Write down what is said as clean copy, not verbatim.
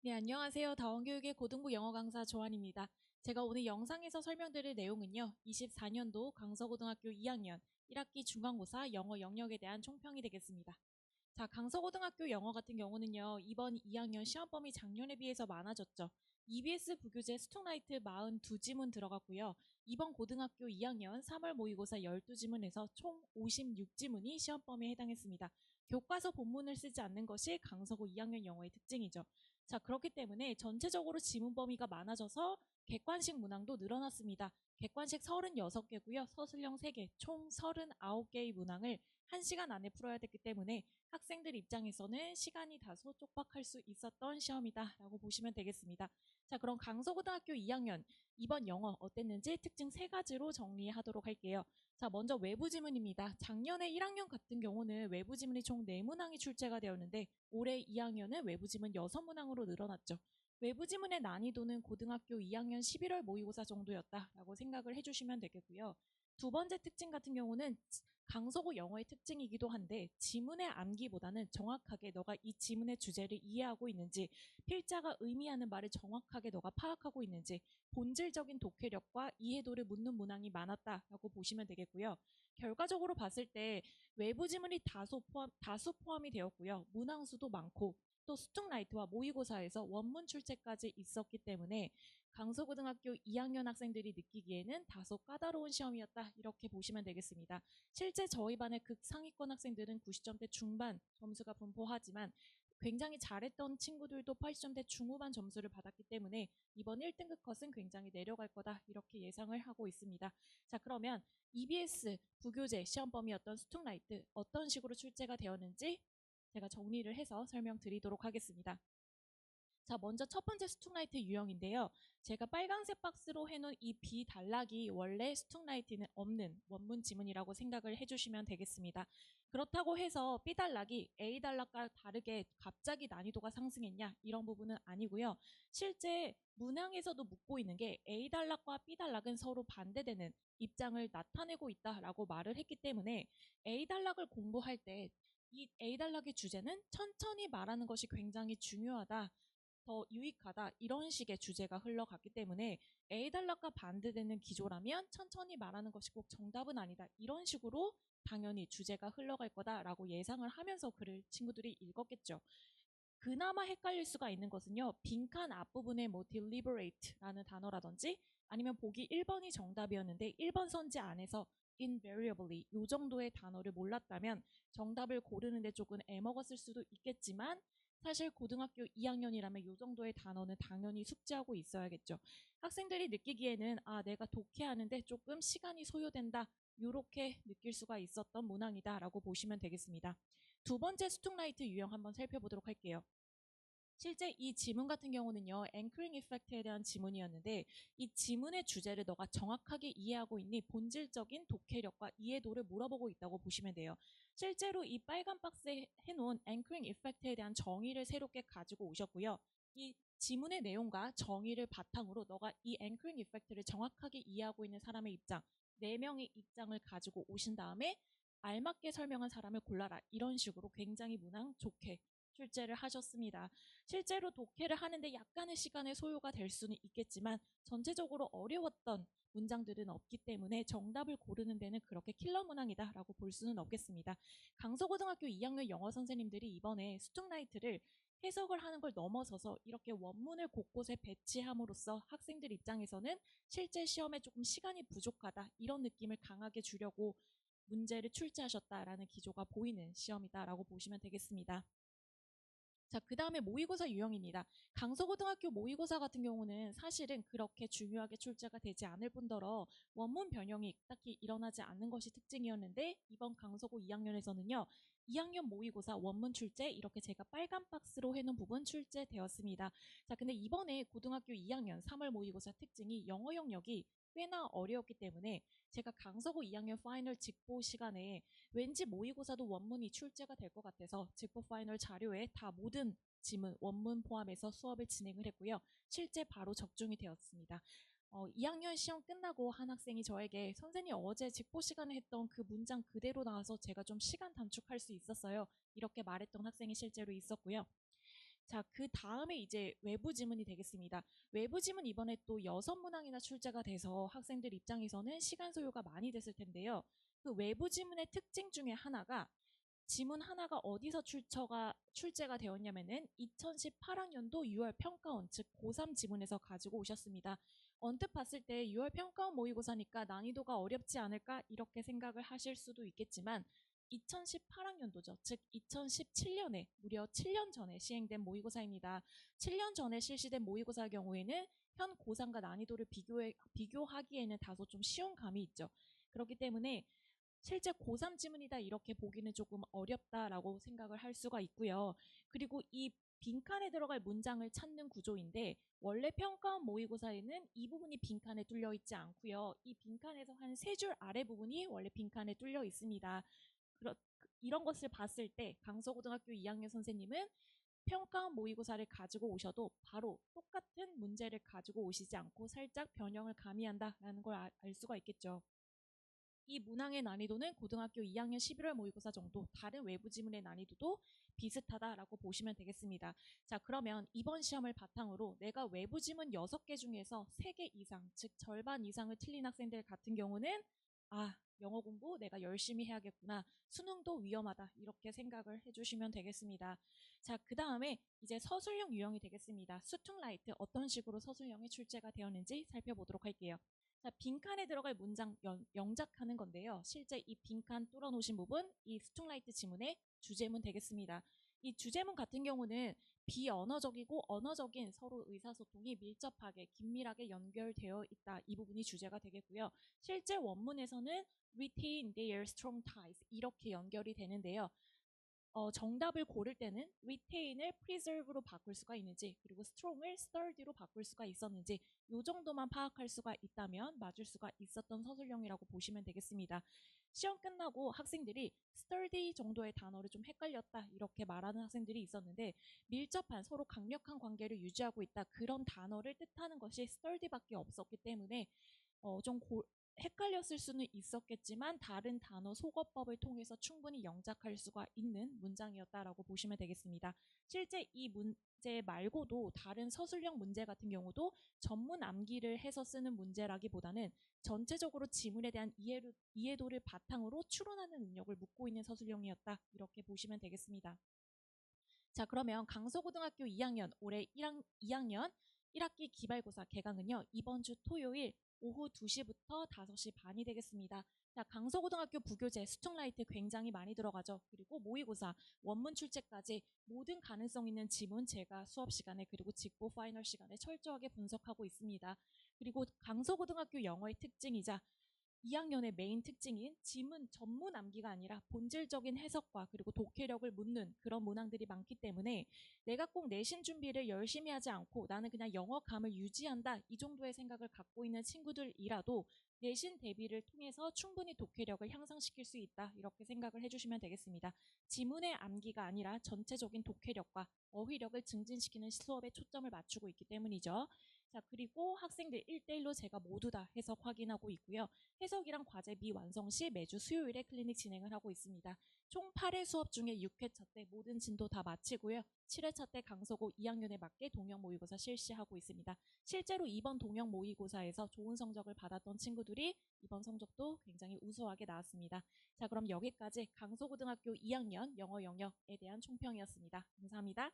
네, 안녕하세요. 다원교육의 고등부 영어 강사 조한입니다. 제가 오늘 영상에서 설명드릴 내용은요. 24년도 강서고등학교 2학년 1학기 중간고사 영어 영역에 대한 총평이 되겠습니다. 자, 강서고등학교 영어 같은 경우는요. 이번 2학년 시험 범위 작년에 비해서 많아졌죠. EBS 부교재 스톡라이트 42지문 들어갔고요. 이번 고등학교 2학년 3월 모의고사 12지문에서 총 56지문이 시험 범위에 해당했습니다. 교과서 본문을 쓰지 않는 것이 강서고 2학년 영어의 특징이죠. 자, 그렇기 때문에 전체적으로 지문 범위가 많아져서 객관식 문항도 늘어났습니다. 객관식 36개고요. 서술형 3개, 총 39개의 문항을 1시간 안에 풀어야 됐기 때문에 학생들 입장에서는 시간이 다소 촉박할 수 있었던 시험이다라고 보시면 되겠습니다. 자, 그럼 강서고등학교 2학년 이번 영어 어땠는지 특징 3가지로 정리하도록 할게요. 자, 먼저 외부 지문입니다. 작년에 1학년 같은 경우는 외부 지문이 총 4문항이 출제가 되었는데 올해 2학년은 외부 지문 6문항으로 늘어났죠. 외부 지문의 난이도는 고등학교 2학년 11월 모의고사 정도였다라고 생각을 해주시면 되겠고요. 두 번째 특징 같은 경우는 강서구 영어의 특징이기도 한데 지문의 암기보다는 정확하게 너가 이 지문의 주제를 이해하고 있는지, 필자가 의미하는 말을 정확하게 너가 파악하고 있는지 본질적인 독해력과 이해도를 묻는 문항이 많았다라고 보시면 되겠고요. 결과적으로 봤을 때 외부 지문이 다수 포함이 되었고요. 문항 수도 많고 또 스툭라이트와 모의고사에서 원문 출제까지 있었기 때문에 강서고등학교 2학년 학생들이 느끼기에는 다소 까다로운 시험이었다 이렇게 보시면 되겠습니다. 실제 저희 반의 극상위권 학생들은 90점대 중반 점수가 분포하지만 굉장히 잘했던 친구들도 80점대 중후반 점수를 받았기 때문에 이번 1등급 컷은 굉장히 내려갈 거다 이렇게 예상을 하고 있습니다. 자, 그러면 EBS 부교재 시험 범위였던 스툭라이트 어떤 식으로 출제가 되었는지 제가 정리를 해서 설명드리도록 하겠습니다. 자, 먼저 첫 번째 스툭라이트 유형인데요. 제가 빨간색 박스로 해놓은 이 비단락이 원래 스툭라이트는 없는 원문 지문이라고 생각을 해주시면 되겠습니다. 그렇다고 해서 B단락이 A단락과 다르게 갑자기 난이도가 상승했냐 이런 부분은 아니고요. 실제 문항에서도 묻고 있는 게 A단락과 B단락은 서로 반대되는 입장을 나타내고 있다라고 말을 했기 때문에 A단락을 공부할 때 이 A단락의 주제는 천천히 말하는 것이 굉장히 중요하다. 더 유익하다 이런 식의 주제가 흘러갔기 때문에 A단락과 반대되는 기조라면 천천히 말하는 것이 꼭 정답은 아니다 이런 식으로 당연히 주제가 흘러갈 거다라고 예상을 하면서 글을 친구들이 읽었겠죠. 그나마 헷갈릴 수가 있는 것은요. 빈칸 앞부분에 뭐 deliberate라는 단어라든지 아니면 보기 1번이 정답이었는데 1번 선지 안에서 invariably 요 정도의 단어를 몰랐다면 정답을 고르는데 조금 애먹었을 수도 있겠지만 사실 고등학교 2학년이라면 요 정도의 단어는 당연히 숙지하고 있어야겠죠. 학생들이 느끼기에는 아 내가 독해하는데 조금 시간이 소요된다 이렇게 느낄 수가 있었던 문항이다라고 보시면 되겠습니다. 두 번째 스툭라이트 유형 한번 살펴보도록 할게요. 실제 이 지문 같은 경우는요. 앵커링 이펙트에 대한 지문이었는데 이 지문의 주제를 너가 정확하게 이해하고 있니? 본질적인 독해력과 이해도를 물어보고 있다고 보시면 돼요. 실제로 이 빨간 박스에 해놓은 앵커링 이펙트에 대한 정의를 새롭게 가지고 오셨고요. 이 지문의 내용과 정의를 바탕으로 너가 이 앵커링 이펙트를 정확하게 이해하고 있는 사람의 입장, 4명의 입장을 가지고 오신 다음에 알맞게 설명한 사람을 골라라. 이런 식으로 굉장히 문항 좋게 출제를 하셨습니다. 실제로 독해를 하는데 약간의 시간의 소요가 될 수는 있겠지만 전체적으로 어려웠던 문장들은 없기 때문에 정답을 고르는 데는 그렇게 킬러 문항이다라고 볼 수는 없겠습니다. 강서고등학교 2학년 영어 선생님들이 이번에 스툭라이트를 해석을 하는 걸 넘어서서 이렇게 원문을 곳곳에 배치함으로써 학생들 입장에서는 실제 시험에 조금 시간이 부족하다 이런 느낌을 강하게 주려고 문제를 출제하셨다라는 기조가 보이는 시험이다라고 보시면 되겠습니다. 자, 그 다음에 모의고사 유형입니다. 강서고등학교 모의고사 같은 경우는 사실은 그렇게 중요하게 출제가 되지 않을 뿐더러 원문 변형이 딱히 일어나지 않는 것이 특징이었는데 이번 강서고 2학년에서는요. 2학년 모의고사 원문 출제 이렇게 제가 빨간 박스로 해놓은 부분 출제되었습니다. 자, 근데 이번에 고등학교 2학년 3월 모의고사 특징이 영어 영역이 꽤나 어려웠기 때문에 제가 강서고 2학년 파이널 직보 시간에 왠지 모의고사도 원문이 출제가 될 것 같아서 직보 파이널 자료에 다 모든 지문, 원문 포함해서 수업을 진행을 했고요. 실제 바로 적중이 되었습니다. 2학년 시험 끝나고 한 학생이 저에게 선생님 어제 직보 시간에 했던 그 문장 그대로 나와서 제가 좀 시간 단축할 수 있었어요. 이렇게 말했던 학생이 실제로 있었고요. 자, 그 다음에 이제 외부 지문이 되겠습니다. 외부 지문 이번에 또 6문항이나 출제가 돼서 학생들 입장에서는 시간 소요가 많이 됐을 텐데요. 그 외부 지문의 특징 중에 하나가 지문 하나가 어디서 출제가 되었냐면은 2018학년도 6월 평가원, 즉 고3 지문에서 가지고 오셨습니다. 언뜻 봤을 때 6월 평가원 모의고사니까 난이도가 어렵지 않을까 이렇게 생각을 하실 수도 있겠지만 2018학년도죠. 즉 2017년에 무려 7년 전에 시행된 모의고사입니다. 7년 전에 실시된 모의고사의 경우에는 현 고3과 난이도를 비교하기에는 다소 좀 쉬운 감이 있죠. 그렇기 때문에 실제 고3 지문이다 이렇게 보기는 조금 어렵다라고 생각을 할 수가 있고요. 그리고 이 빈칸에 들어갈 문장을 찾는 구조인데 원래 평가원 모의고사에는 이 부분이 빈칸에 뚫려 있지 않고요. 이 빈칸에서 한 3줄 아래 부분이 원래 빈칸에 뚫려 있습니다. 이런 것을 봤을 때 강서고등학교 2학년 선생님은 평가원 모의고사를 가지고 오셔도 바로 똑같은 문제를 가지고 오시지 않고 살짝 변형을 가미한다라는 걸 알 수가 있겠죠. 이 문항의 난이도는 고등학교 2학년 11월 모의고사 정도, 다른 외부 지문의 난이도도 비슷하다라고 보시면 되겠습니다. 자, 그러면 이번 시험을 바탕으로 내가 외부 지문 6개 중에서 3개 이상, 즉 절반 이상을 틀린 학생들 같은 경우는 영어 공부 내가 열심히 해야겠구나. 수능도 위험하다. 이렇게 생각을 해주시면 되겠습니다. 자, 그 다음에 이제 서술형 유형이 되겠습니다. 수퉁라이트 어떤 식으로 서술형이 출제가 되었는지 살펴보도록 할게요. 자, 빈칸에 들어갈 문장 영작하는 건데요. 실제 이 빈칸 뚫어놓으신 부분, 이 스퉁라이트 지문의 주제문 되겠습니다. 이 주제문 같은 경우는 비언어적이고 언어적인 서로 의사소통이 밀접하게 긴밀하게 연결되어 있다. 이 부분이 주제가 되겠고요. 실제 원문에서는 retain their strong ties 이렇게 연결이 되는데요. 정답을 고를 때는 retain을 preserve로 바꿀 수가 있는지 그리고 strong을 sturdy로 바꿀 수가 있었는지 이 정도만 파악할 수가 있다면 맞을 수가 있었던 서술형이라고 보시면 되겠습니다. 시험 끝나고 학생들이 sturdy 정도의 단어를 좀 헷갈렸다 이렇게 말하는 학생들이 있었는데 밀접한 서로 강력한 관계를 유지하고 있다 그런 단어를 뜻하는 것이 sturdy밖에 없었기 때문에 좀 헷갈렸을 수는 있었겠지만 다른 단어 소거법을 통해서 충분히 영작할 수가 있는 문장이었다라고 보시면 되겠습니다. 실제 이 문제 말고도 다른 서술형 문제 같은 경우도 전문 암기를 해서 쓰는 문제라기보다는 전체적으로 지문에 대한 이해도를 바탕으로 추론하는 능력을 묻고 있는 서술형이었다. 이렇게 보시면 되겠습니다. 자, 그러면 강서고등학교 2학년 올해 2학년 1학기 기말고사 개강은요. 이번 주 토요일 오후 2시부터 5시 반이 되겠습니다. 자, 강서고등학교 부교재 수퉁라이트 굉장히 많이 들어가죠. 그리고 모의고사, 원문 출제까지 모든 가능성 있는 지문 제가 수업 시간에 그리고 직보 파이널 시간에 철저하게 분석하고 있습니다. 그리고 강서고등학교 영어의 특징이자 2학년의 메인 특징인 지문 전문 암기가 아니라 본질적인 해석과 그리고 독해력을 묻는 그런 문항들이 많기 때문에 내가 꼭 내신 준비를 열심히 하지 않고 나는 그냥 영어감을 유지한다 이 정도의 생각을 갖고 있는 친구들이라도 내신 대비를 통해서 충분히 독해력을 향상시킬 수 있다 이렇게 생각을 해주시면 되겠습니다. 지문의 암기가 아니라 전체적인 독해력과 어휘력을 증진시키는 수업에 초점을 맞추고 있기 때문이죠. 자, 그리고 학생들 1대1로 제가 모두 다 해석 확인하고 있고요. 해석이랑 과제 미완성 시 매주 수요일에 클리닉 진행을 하고 있습니다. 총 8회 수업 중에 6회차 때 모든 진도 다 마치고요. 7회차 때 강서고 2학년에 맞게 동형 모의고사 실시하고 있습니다. 실제로 이번 동형 모의고사에서 좋은 성적을 받았던 친구들이 이번 성적도 굉장히 우수하게 나왔습니다. 자, 그럼 여기까지 강서고등학교 2학년 영어 영역에 대한 총평이었습니다. 감사합니다.